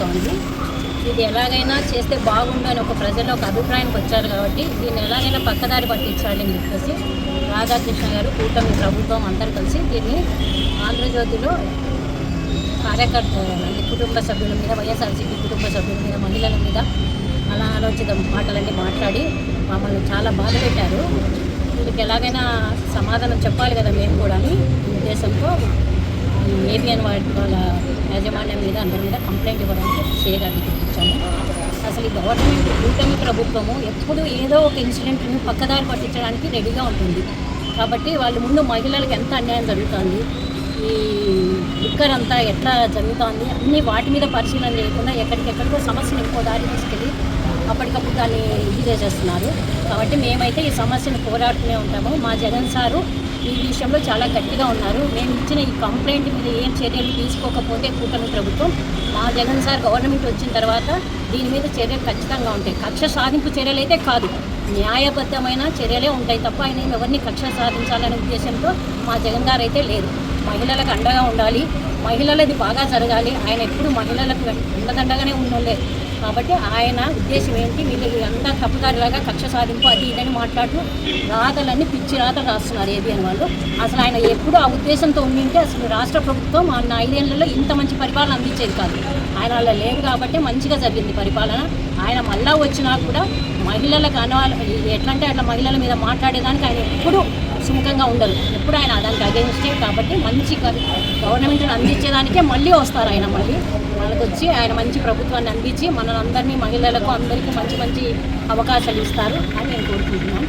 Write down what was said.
జరుగుతోంది. ఇది ఎలాగైనా చేస్తే బాగుండు అని ఒక ప్రజల్లో ఒక అభిప్రాయానికి వచ్చారు కాబట్టి దీన్ని ఎలాగైనా పక్కదారి పట్టించాలి అని చెప్పేసి రాధాకృష్ణ గారు, కూటమి ప్రభుత్వం అందరూ కలిసి దీన్ని ఆంధ్రజ్యోతిలో కార్యకర్తలు కుటుంబ సభ్యుల మీద, వైఎస్ఆర్సీపీ కుటుంబ సభ్యుల మీద, మహిళల మీద అలా ఆలోచిత మాటలన్నీ మాట్లాడి మమ్మల్ని చాలా బాధ పెట్టారు. వీళ్ళకి ఎలాగైనా సమాధానం చెప్పాలి కదా మేము కూడా అని ఉద్దేశంతో ఏబిఎన్ వాళ్ళ యాజమాన్యం మీద అందరి మీద కంప్లైంట్ ఇవ్వడానికి చేయడానికి ఇచ్చాము. అసలు ఈ గవర్నమెంట్ కూటమి ప్రభుత్వము ఎప్పుడు ఏదో ఒక ఇన్సిడెంట్ని పక్కదారి పట్టించడానికి రెడీగా ఉంటుంది. కాబట్టి వాళ్ళు ముందు మహిళలకు ఎంత అన్యాయం జరుగుతుంది, ఈ లిక్కర్ అంతా ఎట్లా జరుగుతుంది అన్నీ వాటి మీద పరిశీలన చేయకుండా ఎక్కడికెక్కడికో సమస్యను ఇంకో దారి తీసుకెళ్ళి అప్పటికప్పుడు దాన్ని ఇది చేసేస్తున్నారు. కాబట్టి మేమైతే ఈ సమస్యను పోరాడుతూనే ఉంటాము. మా జగన్ సారు ఈ విషయంలో చాలా గట్టిగా ఉన్నారు. మేము ఇచ్చిన ఈ కంప్లైంట్ మీద ఏం చర్యలు తీసుకోకపోతే కూటమి ప్రభుత్వం, మా జగన్ సార్ గవర్నమెంట్ వచ్చిన తర్వాత దీని మీద చర్యలు ఖచ్చితంగా ఉంటాయి. కక్ష సాధింపు చర్యలు అయితే కాదు, న్యాయబద్ధమైన చర్యలే ఉంటాయి తప్ప ఆయన ఎవరిని కక్ష సాధించాలనే ఉద్దేశంతో మా జగన్ గారు అయితే లేదు. మహిళలకు అండగా ఉండాలి, మహిళలది బాగా జరగాలి. ఆయన ఎప్పుడు మహిళలకు అండదండగానే ఉండలే. కాబట్టి ఆయన ఉద్దేశం ఏంటి, వీళ్ళకి అంతా తప్పుదారిలాగా కక్ష సాధింపు అది ఇదని మాట్లాడుతూ రాతలన్నీ పిచ్చి రాతలు రాస్తున్నారు ఏబిఎన్ వాళ్ళు. అసలు ఆయన ఎప్పుడు ఆ ఉద్దేశంతో ఉండింటే అసలు రాష్ట్ర ప్రభుత్వం అన్న 5 ఏళ్లలో ఇంత మంచి పరిపాలన అందించేది కాదు. ఆయన అలా లేదు కాబట్టి మంచిగా జరిగింది పరిపాలన. ఆయన మళ్ళా వచ్చినా కూడా మహిళలకు ఎట్లా అంటే అట్లా మహిళల మీద మాట్లాడేదానికి ఆయన ఎప్పుడు సుముఖంగా ఉండరు. ఎప్పుడు ఆయన దానికి అగెన్స్టే. కాబట్టి మంచి గవర్నమెంట్ని అందించేదానికే మళ్ళీ వస్తారు ఆయన. మళ్ళీ మనకు వచ్చి ఆయన మంచి ప్రభుత్వాన్ని అందించి మనందరినీ మహిళలకు అందరికీ మంచి మంచి అవకాశాలు ఇస్తారు అని నేను కోరుకుంటున్నాను.